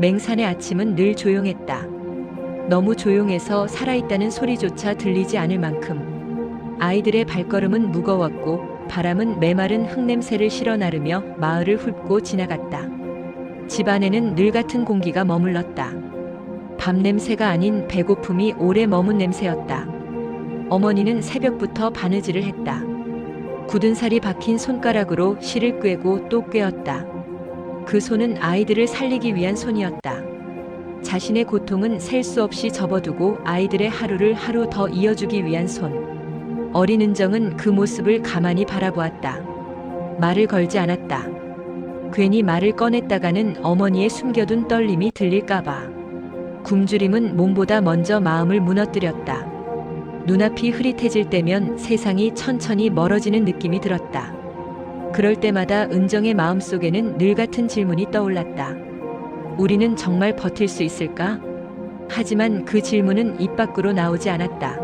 맹산의 아침은 늘 조용했다. 너무 조용해서 살아있다는 소리조차 들리지 않을 만큼. 아이들의 발걸음은 무거웠고 바람은 메마른 흙냄새를 실어 나르며 마을을 훑고 지나갔다. 집 안에는 늘 같은 공기가 머물렀다. 밤 냄새가 아닌 배고픔이 오래 머문 냄새였다. 어머니는 새벽부터 바느질을 했다. 굳은 살이 박힌 손가락으로 실을 꿰고 또 꿰었다. 그 손은 아이들을 살리기 위한 손이었다. 자신의 고통은 셀 수 없이 접어두고 아이들의 하루를 하루 더 이어주기 위한 손. 어린 은정은 그 모습을 가만히 바라보았다. 말을 걸지 않았다. 괜히 말을 꺼냈다가는 어머니의 숨겨둔 떨림이 들릴까봐. 굶주림은 몸보다 먼저 마음을 무너뜨렸다. 눈앞이 흐릿해질 때면 세상이 천천히 멀어지는 느낌이 들었다. 그럴 때마다 은정의 마음속에는 늘 같은 질문이 떠올랐다. 우리는 정말 버틸 수 있을까? 하지만 그 질문은 입 밖으로 나오지 않았다.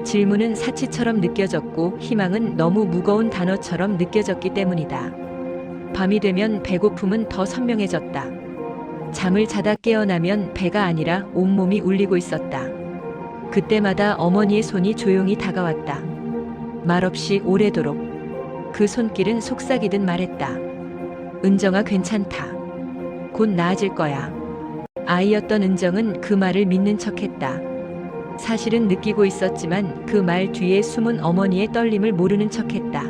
질문은 사치처럼 느껴졌고 희망은 너무 무거운 단어처럼 느껴졌기 때문이다. 밤이 되면 배고픔은 더 선명해졌다. 잠을 자다 깨어나면 배가 아니라 온몸이 울리고 있었다. 그때마다 어머니의 손이 조용히 다가왔다. 말없이 오래도록. 그 손길은 속삭이듯 말했다. 은정아, 괜찮다. 곧 나아질 거야. 아이였던 은정은 그 말을 믿는 척했다. 사실은 느끼고 있었지만 그 말 뒤에 숨은 어머니의 떨림을 모르는 척했다.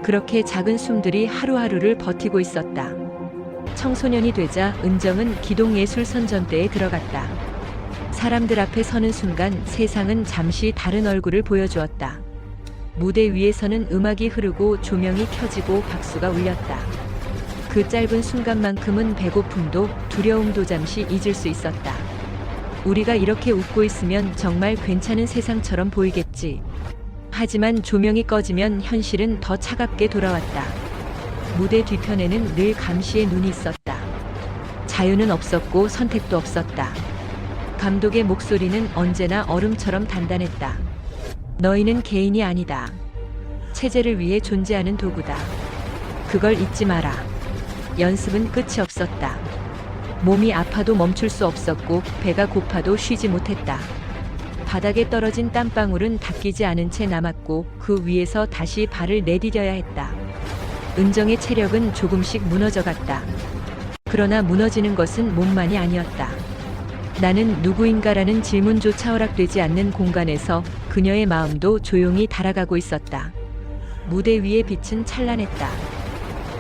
그렇게 작은 숨들이 하루하루를 버티고 있었다. 청소년이 되자 은정은 기동예술선전대에 들어갔다. 사람들 앞에 서는 순간 세상은 잠시 다른 얼굴을 보여주었다. 무대 위에서는 음악이 흐르고 조명이 켜지고 박수가 울렸다. 그 짧은 순간만큼은 배고픔도 두려움도 잠시 잊을 수 있었다. 우리가 이렇게 웃고 있으면 정말 괜찮은 세상처럼 보이겠지. 하지만 조명이 꺼지면 현실은 더 차갑게 돌아왔다. 무대 뒤편에는 늘 감시의 눈이 있었다. 자유는 없었고 선택도 없었다. 감독의 목소리는 언제나 얼음처럼 단단했다. 너희는 개인이 아니다. 체제를 위해 존재하는 도구다. 그걸 잊지 마라. 연습은 끝이 없었다. 몸이 아파도 멈출 수 없었고 배가 고파도 쉬지 못했다. 바닥에 떨어진 땀방울은 닦이지 않은 채 남았고 그 위에서 다시 발을 내디뎌야 했다. 은정의 체력은 조금씩 무너져갔다. 그러나 무너지는 것은 몸만이 아니었다. 나는 누구인가라는 질문조차 허락되지 않는 공간에서 그녀의 마음도 조용히 달아가고 있었다. 무대 위의 빛은 찬란했다.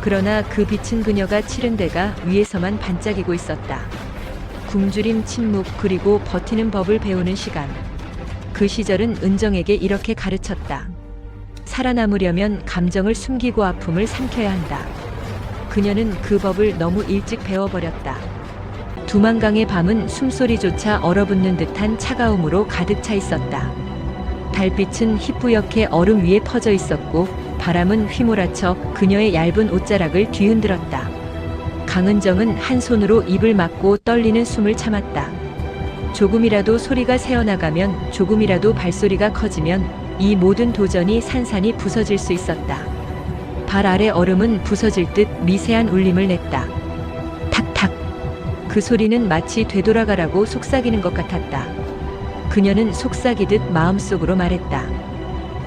그러나 그 빛은 그녀가 치른 데가 위에서만 반짝이고 있었다. 굶주림, 침묵, 그리고 버티는 법을 배우는 시간. 그 시절은 은정에게 이렇게 가르쳤다. 살아남으려면 감정을 숨기고 아픔을 삼켜야 한다. 그녀는 그 법을 너무 일찍 배워버렸다. 두만강의 밤은 숨소리조차 얼어붙는 듯한 차가움으로 가득 차 있었다. 달빛은 희뿌옇게 얼음 위에 퍼져 있었고 바람은 휘몰아쳐 그녀의 얇은 옷자락을 뒤흔들었다. 강은정은 한 손으로 입을 막고 떨리는 숨을 참았다. 조금이라도 소리가 새어나가면, 조금이라도 발소리가 커지면 이 모든 도전이 산산이 부서질 수 있었다. 발 아래 얼음은 부서질 듯 미세한 울림을 냈다. 탁탁. 그 소리는 마치 되돌아가라고 속삭이는 것 같았다. 그녀는 속삭이듯 마음속으로 말했다.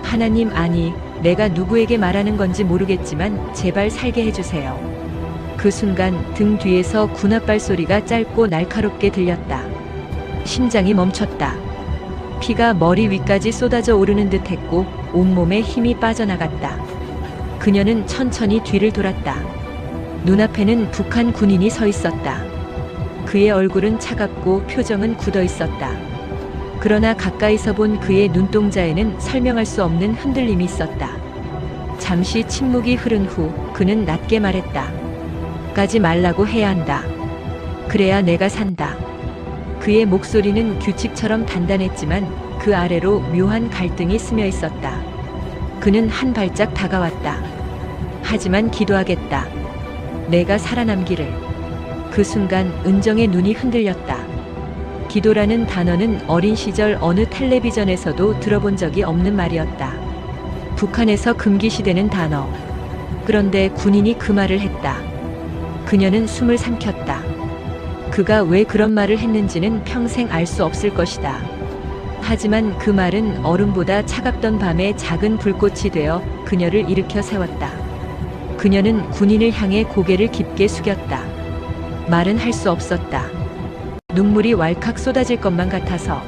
하나님, 아니, 내가 누구에게 말하는 건지 모르겠지만 제발 살게 해주세요. 그 순간 등 뒤에서 군합발 소리가 짧고 날카롭게 들렸다. 심장이 멈췄다. 피가 머리 위까지 쏟아져 오르는 듯 했고 온몸에 힘이 빠져나갔다. 그녀는 천천히 뒤를 돌았다. 눈앞에는 북한 군인이 서 있었다. 그의 얼굴은 차갑고 표정은 굳어 있었다. 그러나 가까이서 본 그의 눈동자에는 설명할 수 없는 흔들림이 있었다. 잠시 침묵이 흐른 후 그는 낮게 말했다. 가지 말라고 해야 한다. 그래야 내가 산다. 그의 목소리는 규칙처럼 단단했지만 그 아래로 묘한 갈등이 스며 있었다. 그는 한 발짝 다가왔다. 하지만 기도하겠다. 내가 살아남기를. 그 순간 은정의 눈이 흔들렸다. 기도라는 단어는 어린 시절 어느 텔레비전에서도 들어본 적이 없는 말이었다. 북한에서 금기시되는 단어. 그런데 군인이 그 말을 했다. 그녀는 숨을 삼켰다. 그가 왜 그런 말을 했는지는 평생 알 수 없을 것이다. 하지만 그 말은 얼음보다 차갑던 밤에 작은 불꽃이 되어 그녀를 일으켜 세웠다. 그녀는 군인을 향해 고개를 깊게 숙였다. 말은 할 수 없었다. 눈물이 왈칵 쏟아질 것만 같아서.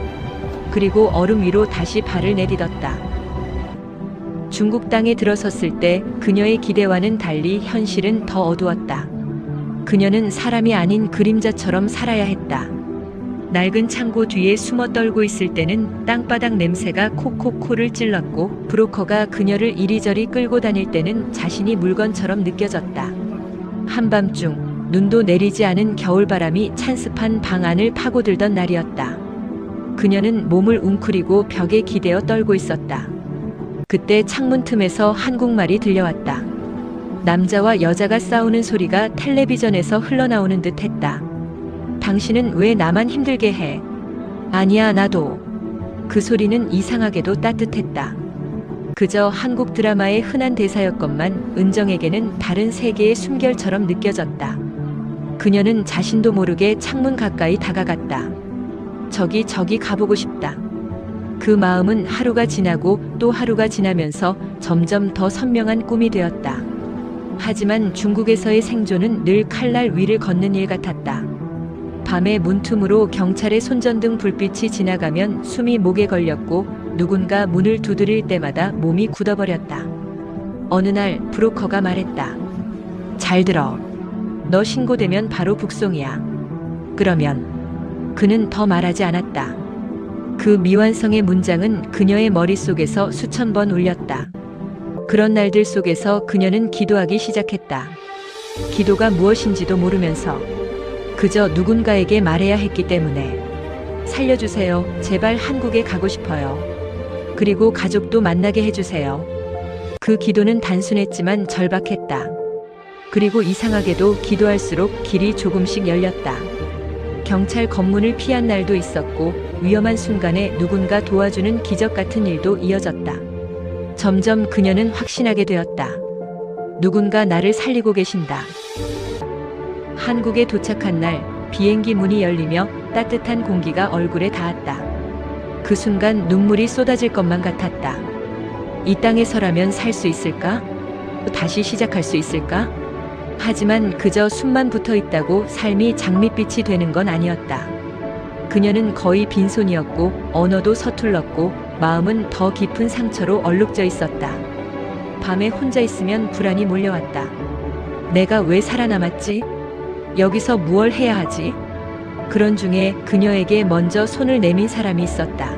그리고 얼음 위로 다시 발을 내딛었다. 중국 땅에 들어섰을 때 그녀의 기대와는 달리 현실은 더 어두웠다. 그녀는 사람이 아닌 그림자처럼 살아야 했다. 낡은 창고 뒤에 숨어 떨고 있을 때는 땅바닥 냄새가 콕콕 코를 찔렀고, 브로커가 그녀를 이리저리 끌고 다닐 때는 자신이 물건처럼 느껴졌다. 한밤중 눈도 내리지 않은 겨울바람이 찬습한 방 안을 파고들던 날이었다. 그녀는 몸을 웅크리고 벽에 기대어 떨고 있었다. 그때 창문 틈에서 한국말이 들려왔다. 남자와 여자가 싸우는 소리가 텔레비전에서 흘러나오는 듯 했다. 당신은 왜 나만 힘들게 해? 아니야, 나도. 그 소리는 이상하게도 따뜻했다. 그저 한국 드라마의 흔한 대사였건만 은정에게는 다른 세계의 숨결처럼 느껴졌다. 그녀는 자신도 모르게 창문 가까이 다가갔다. 저기 가보고 싶다. 그 마음은 하루가 지나고 또 하루가 지나면서 점점 더 선명한 꿈이 되었다. 하지만 중국에서의 생존은 늘 칼날 위를 걷는 일 같았다. 밤의 문틈으로 경찰의 손전등 불빛이 지나가면 숨이 목에 걸렸고, 누군가 문을 두드릴 때마다 몸이 굳어버렸다. 어느 날 브로커가 말했다. 잘 들어. 너 신고되면 바로 북송이야. 그러면 그는 더 말하지 않았다. 그 미완성의 문장은 그녀의 머릿속에서 수천 번 울렸다. 그런 날들 속에서 그녀는 기도하기 시작했다. 기도가 무엇인지도 모르면서 그저 누군가에게 말해야 했기 때문에. 살려주세요. 제발 한국에 가고 싶어요. 그리고 가족도 만나게 해주세요. 그 기도는 단순했지만 절박했다. 그리고 이상하게도 기도할수록 길이 조금씩 열렸다. 경찰 검문을 피한 날도 있었고, 위험한 순간에 누군가 도와주는 기적 같은 일도 이어졌다. 점점 그녀는 확신하게 되었다. 누군가 나를 살리고 계신다. 한국에 도착한 날 비행기 문이 열리며 따뜻한 공기가 얼굴에 닿았다. 그 순간 눈물이 쏟아질 것만 같았다. 이 땅에서라면 살 수 있을까? 다시 시작할 수 있을까? 하지만 그저 숨만 붙어 있다고 삶이 장밋빛이 되는 건 아니었다. 그녀는 거의 빈손이었고, 언어도 서툴렀고, 마음은 더 깊은 상처로 얼룩져 있었다. 밤에 혼자 있으면 불안이 몰려왔다. 내가 왜 살아남았지? 여기서 무얼 해야 하지? 그런 중에 그녀에게 먼저 손을 내민 사람이 있었다.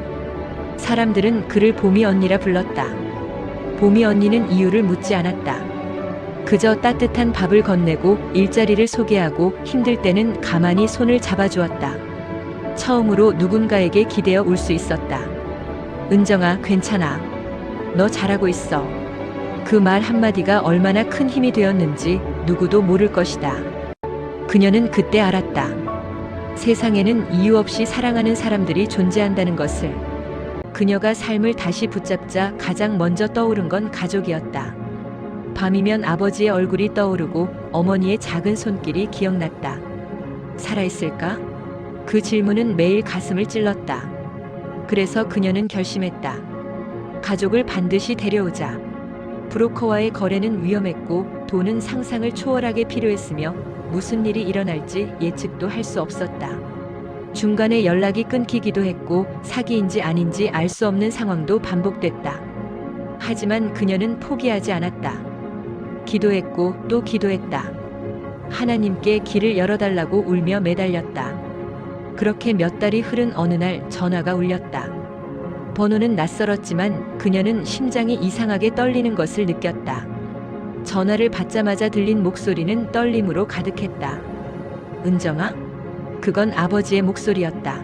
사람들은 그를 보미 언니라 불렀다. 보미 언니는 이유를 묻지 않았다. 그저 따뜻한 밥을 건네고 일자리를 소개하고 힘들 때는 가만히 손을 잡아주었다. 처음으로 누군가에게 기대어 울 수 있었다. 은정아, 괜찮아. 너 잘하고 있어. 그 말 한마디가 얼마나 큰 힘이 되었는지 누구도 모를 것이다. 그녀는 그때 알았다. 세상에는 이유 없이 사랑하는 사람들이 존재한다는 것을. 그녀가 삶을 다시 붙잡자 가장 먼저 떠오른 건 가족이었다. 밤이면 아버지의 얼굴이 떠오르고 어머니의 작은 손길이 기억났다. 살아있을까? 그 질문은 매일 가슴을 찔렀다. 그래서 그녀는 결심했다. 가족을 반드시 데려오자. 브로커와의 거래는 위험했고 돈은 상상을 초월하게 필요했으며 무슨 일이 일어날지 예측도 할 수 없었다. 중간에 연락이 끊기기도 했고 사기인지 아닌지 알 수 없는 상황도 반복됐다. 하지만 그녀는 포기하지 않았다. 기도했고 또 기도했다. 하나님께 길을 열어달라고 울며 매달렸다. 그렇게 몇 달이 흐른 어느 날 전화가 울렸다. 번호는 낯설었지만 그녀는 심장이 이상하게 떨리는 것을 느꼈다. 전화를 받자마자 들린 목소리는 떨림으로 가득했다. 은정아? 그건 아버지의 목소리였다.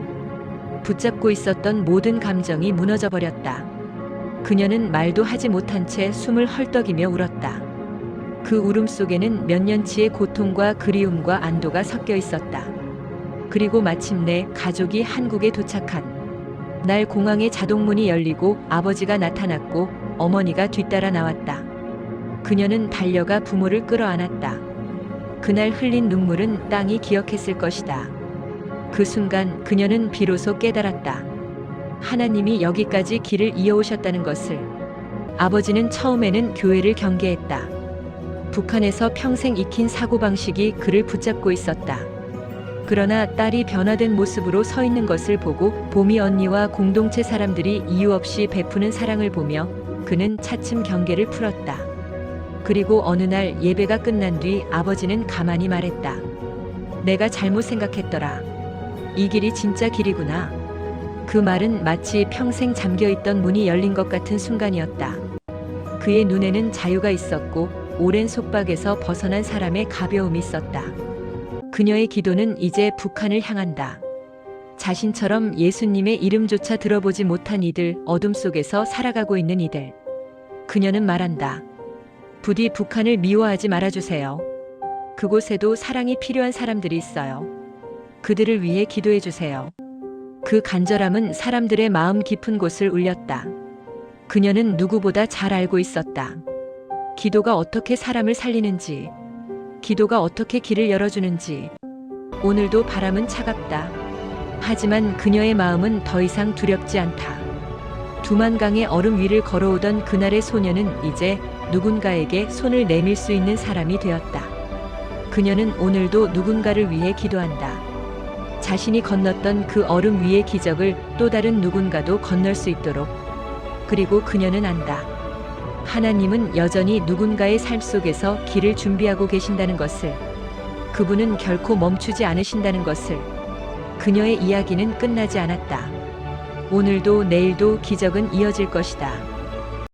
붙잡고 있었던 모든 감정이 무너져버렸다. 그녀는 말도 하지 못한 채 숨을 헐떡이며 울었다. 그 울음 속에는 몇 년치의 고통과 그리움과 안도가 섞여 있었다. 그리고 마침내 가족이 한국에 도착한 날 공항의 자동문이 열리고 아버지가 나타났고 어머니가 뒤따라 나왔다. 그녀는 달려가 부모를 끌어안았다. 그날 흘린 눈물은 땅이 기억했을 것이다. 그 순간 그녀는 비로소 깨달았다. 하나님이 여기까지 길을 이어오셨다는 것을. 아버지는 처음에는 교회를 경계했다. 북한에서 평생 익힌 사고방식이 그를 붙잡고 있었다. 그러나 딸이 변화된 모습으로 서 있는 것을 보고 보미 언니와 공동체 사람들이 이유 없이 베푸는 사랑을 보며 그는 차츰 경계를 풀었다. 그리고 어느 날 예배가 끝난 뒤 아버지는 가만히 말했다. 내가 잘못 생각했더라. 이 길이 진짜 길이구나. 그 말은 마치 평생 잠겨있던 문이 열린 것 같은 순간이었다. 그의 눈에는 자유가 있었고 오랜 속박에서 벗어난 사람의 가벼움이 있었다. 그녀의 기도는 이제 북한을 향한다. 자신처럼 예수님의 이름조차 들어보지 못한 이들, 어둠 속에서 살아가고 있는 이들. 그녀는 말한다. 부디 북한을 미워하지 말아주세요. 그곳에도 사랑이 필요한 사람들이 있어요. 그들을 위해 기도해 주세요. 그 간절함은 사람들의 마음 깊은 곳을 울렸다. 그녀는 누구보다 잘 알고 있었다. 기도가 어떻게 사람을 살리는지, 기도가 어떻게 길을 열어주는지. 오늘도 바람은 차갑다. 하지만 그녀의 마음은 더 이상 두렵지 않다. 두만강의 얼음 위를 걸어오던 그날의 소녀는 이제 누군가에게 손을 내밀 수 있는 사람이 되었다. 그녀는 오늘도 누군가를 위해 기도한다. 자신이 건넜던 그 얼음 위의 기적을 또 다른 누군가도 건널 수 있도록. 그리고 그녀는 안다. 하나님은 여전히 누군가의 삶 속에서 길을 준비하고 계신다는 것을. 그분은 결코 멈추지 않으신다는 것을. 그녀의 이야기는 끝나지 않았다. 오늘도 내일도 기적은 이어질 것이다.